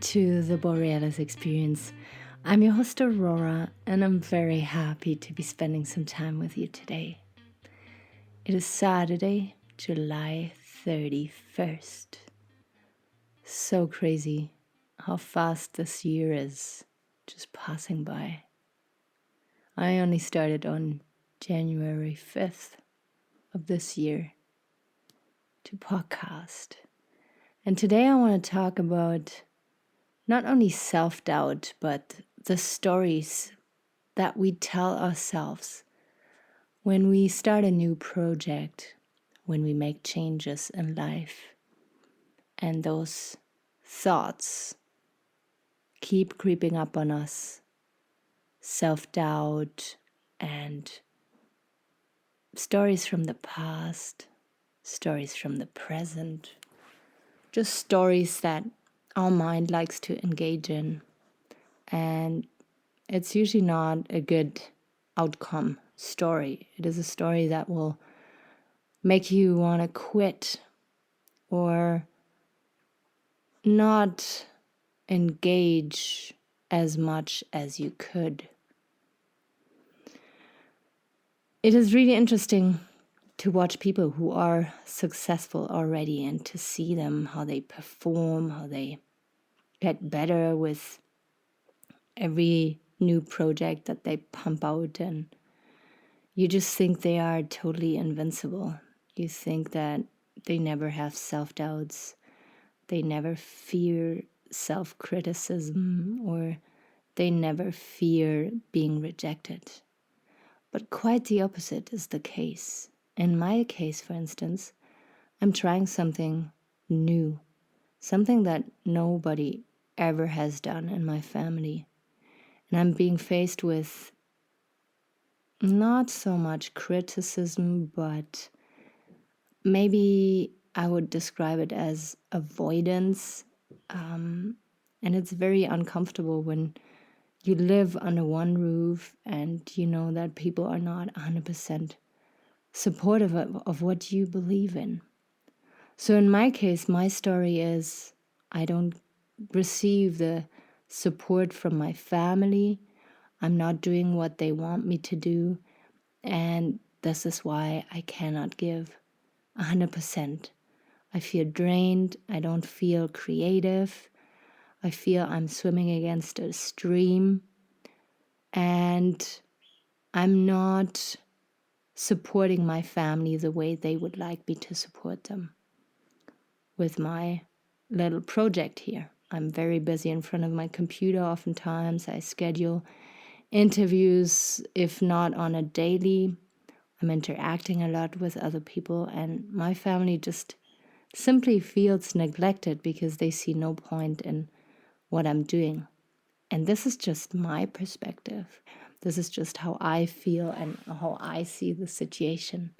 to the Borealis Experience. I'm your host Aurora, and I'm very happy to be spending some time with you today. It is Saturday, July 31st. So crazy how fast this year is just passing by. I only started on January 5th of this year to podcast. And today I want to talk about not only self-doubt, but the stories that we tell ourselves when we start a new project, when we make changes in life. And those thoughts keep creeping up on us. Self-doubt and stories from the past, stories from the present, just stories that our mind likes to engage in. And it's usually not a good outcome story. It is a story that will make you want to quit or not engage as much as you could. It is really interesting to watch people who are successful already and to see them, how they perform, how they get better with every new project that they pump out, and you just think they are totally invincible. You think that they never have self-doubts, they never fear self-criticism, or they never fear being rejected. But quite the opposite is the case. In my case, for instance, I'm trying something new, something that nobody ever has done in my family. And I'm being faced with not so much criticism, but maybe I would describe it as avoidance. And it's very uncomfortable when you live under one roof and you know that people are not 100% supportive of what you believe in. So in my case, my story is I don't receive the support from my family. I'm not doing what they want me to do. And this is why I cannot give 100%. I feel drained. I don't feel creative. I feel I'm swimming against a stream. And I'm not supporting my family the way they would like me to support them with my little project here. I'm very busy in front of my computer oftentimes. I schedule interviews, if not on a daily. I'm interacting a lot with other people, and my family just simply feels neglected because they see no point in what I'm doing. And this is just my perspective. This is just how I feel and how I see the situation.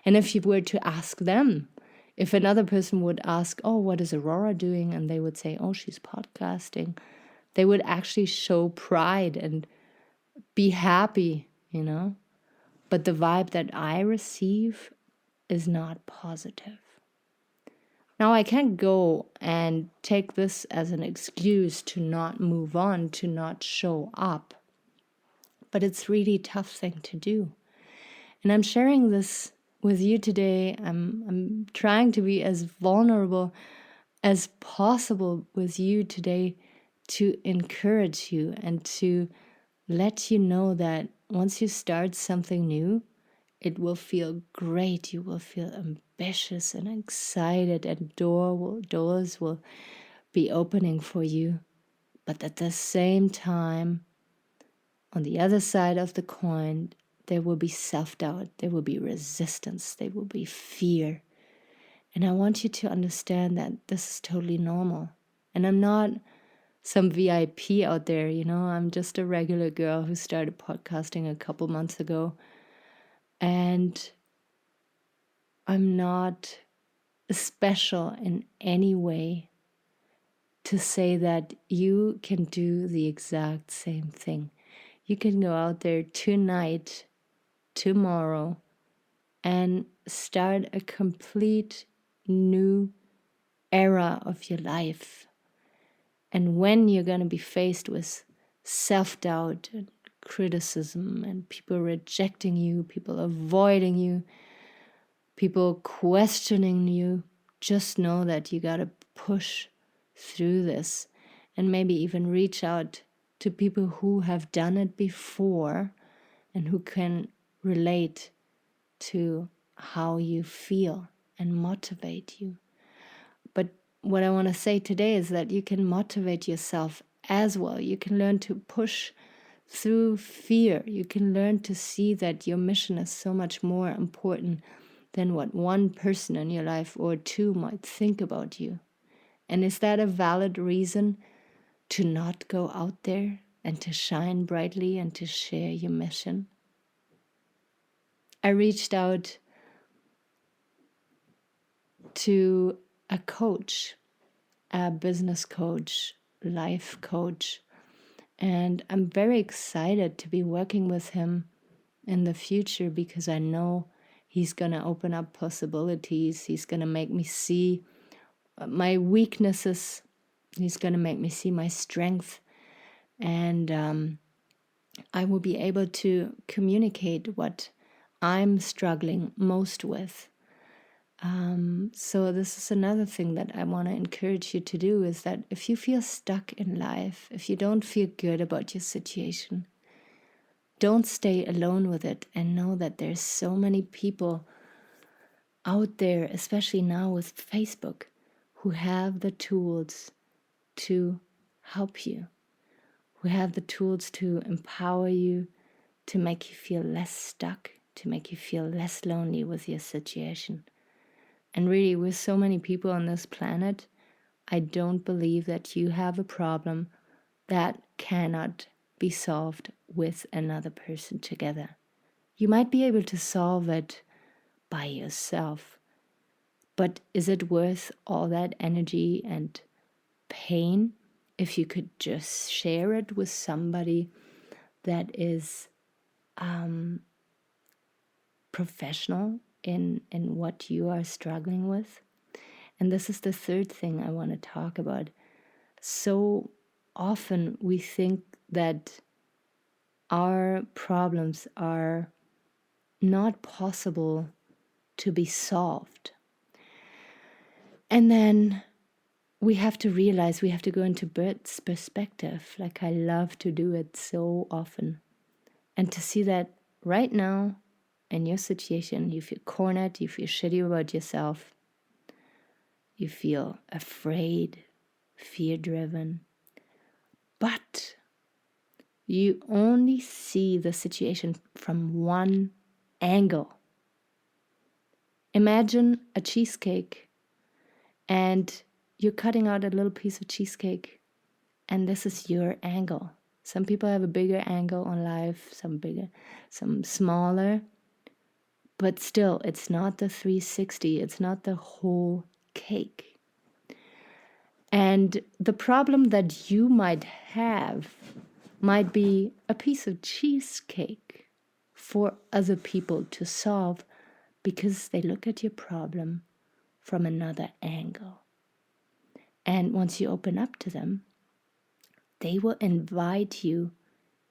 And if you were to ask them, if another person would ask, oh, what is Aurora doing? And they would say, oh, she's podcasting. They would actually show pride and be happy, But the vibe that I receive is not positive. Now, I can't go and take this as an excuse to not move on, to not show up. But it's really a tough thing to do. And I'm sharing this with you today. I'm trying to be as vulnerable as possible with you today to encourage you and to let you know that once you start something new, it will feel great. You will feel ambitious and excited, and doors will be opening for you. But at the same time, on the other side of the coin, there will be self-doubt, there will be resistance, there will be fear. And I want you to understand that this is totally normal. And I'm not some VIP out there, I'm just a regular girl who started podcasting a couple months ago. And I'm not special in any way to say that you can do the exact same thing. You can go out there tonight, tomorrow, and start a complete new era of your life. And when you're going to be faced with self-doubt and criticism and people rejecting you, people avoiding you, people questioning you, just know that you got to push through this and maybe even reach out to people who have done it before and who can relate to how you feel and motivate you. But what I want to say today is that you can motivate yourself as well. You can learn to push through fear. You can learn to see that your mission is so much more important than what one person in your life or two might think about you. And is that a valid reason to not go out there and to shine brightly and to share your mission? I reached out to a coach, a business coach, life coach, and I'm very excited to be working with him in the future because I know he's going to open up possibilities. He's going to make me see my weaknesses. He's going to make me see my strength. And I will be able to communicate what I'm struggling most with. So this is another thing that I want to encourage you to do, is that if you feel stuck in life, if you don't feel good about your situation, don't stay alone with it, and know that there's so many people out there, especially now with Facebook, who have the tools to help you, who have the tools to empower you, to make you feel less stuck, to make you feel less lonely with your situation. And really, with so many people on this planet, I don't believe that you have a problem that cannot be solved with another person together. You might be able to solve it by yourself, but is it worth all that energy and pain if you could just share it with somebody that is professional in what you are struggling with? And this is the third thing I want to talk about. So often we think that our problems are not possible to be solved. And then we have to realize, we have to go into Bert's perspective, like I love to do it so often, and to see that right now in your situation, you feel cornered, you feel shitty about yourself, you feel afraid, fear-driven, but you only see the situation from one angle. Imagine a cheesecake, and you're cutting out a little piece of cheesecake, and this is your angle. Some people have a bigger angle on life, some bigger, some smaller, but still, it's not the 360, it's not the whole cake. And the problem that you might have might be a piece of cheesecake for other people to solve, because they look at your problem from another angle. And once you open up to them, they will invite you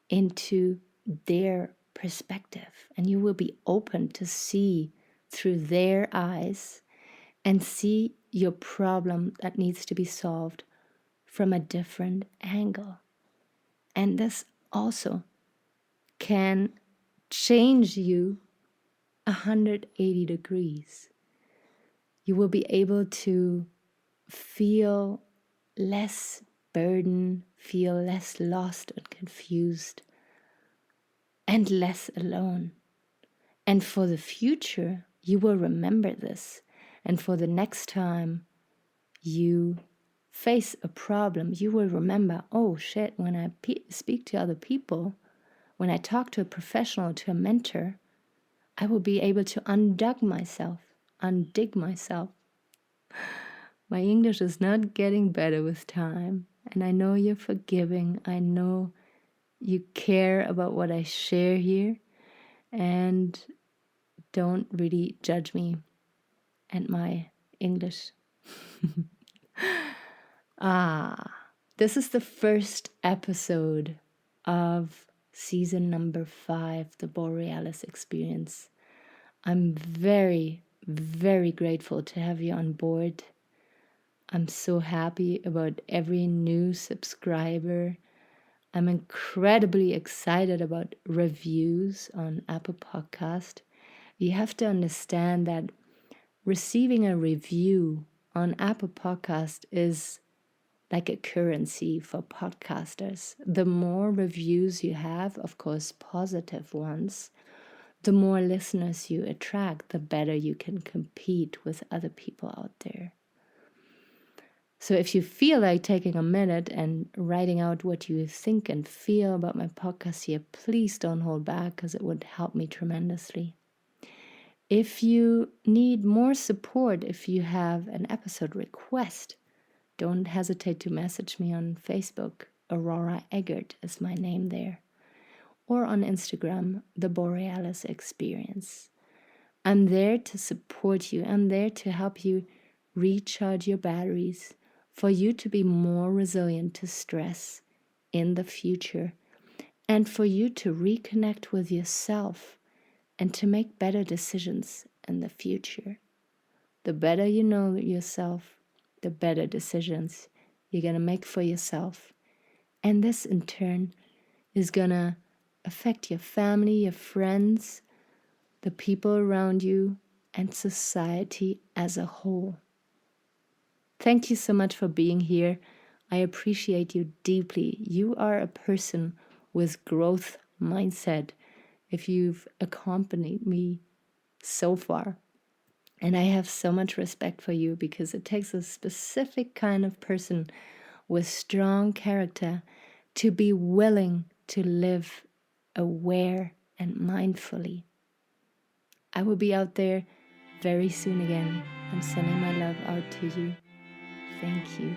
into their perspective, and you will be open to see through their eyes and see your problem that needs to be solved from a different angle. And this also can change you 180 degrees. You will be able to feel less burden, feel less lost and confused, and less alone. And for the future, you will remember this. And for the next time you face a problem, you will remember, oh shit, when I speak to other people, when I talk to a professional, to a mentor, I will be able to undig myself. My English is not getting better with time, and I know you're forgiving. I know you care about what I share here, and don't really judge me and my English. This is the first episode of season number 5, the Borealis Experience. I'm very, very grateful to have you on board. I'm so happy about every new subscriber. I'm incredibly excited about reviews on Apple Podcast. You have to understand that receiving a review on Apple Podcast is like a currency for podcasters. The more reviews you have, of course, positive ones, the more listeners you attract, the better you can compete with other people out there. So if you feel like taking a minute and writing out what you think and feel about my podcast here, please don't hold back, because it would help me tremendously. If you need more support, if you have an episode request, don't hesitate to message me on Facebook. Aurora Eggert is my name there. Or on Instagram, The Borealis Experience. I'm there to support you. I'm there to help you recharge your batteries, for you to be more resilient to stress in the future, and for you to reconnect with yourself and to make better decisions in the future. The better you know yourself, the better decisions you're going to make for yourself. And this in turn is going to affect your family, your friends, the people around you, and society as a whole. Thank you so much for being here. I appreciate you deeply. You are a person with growth mindset if you've accompanied me so far. And I have so much respect for you, because it takes a specific kind of person with strong character to be willing to live aware and mindfully. I will be out there very soon again. I'm sending my love out to you. Thank you.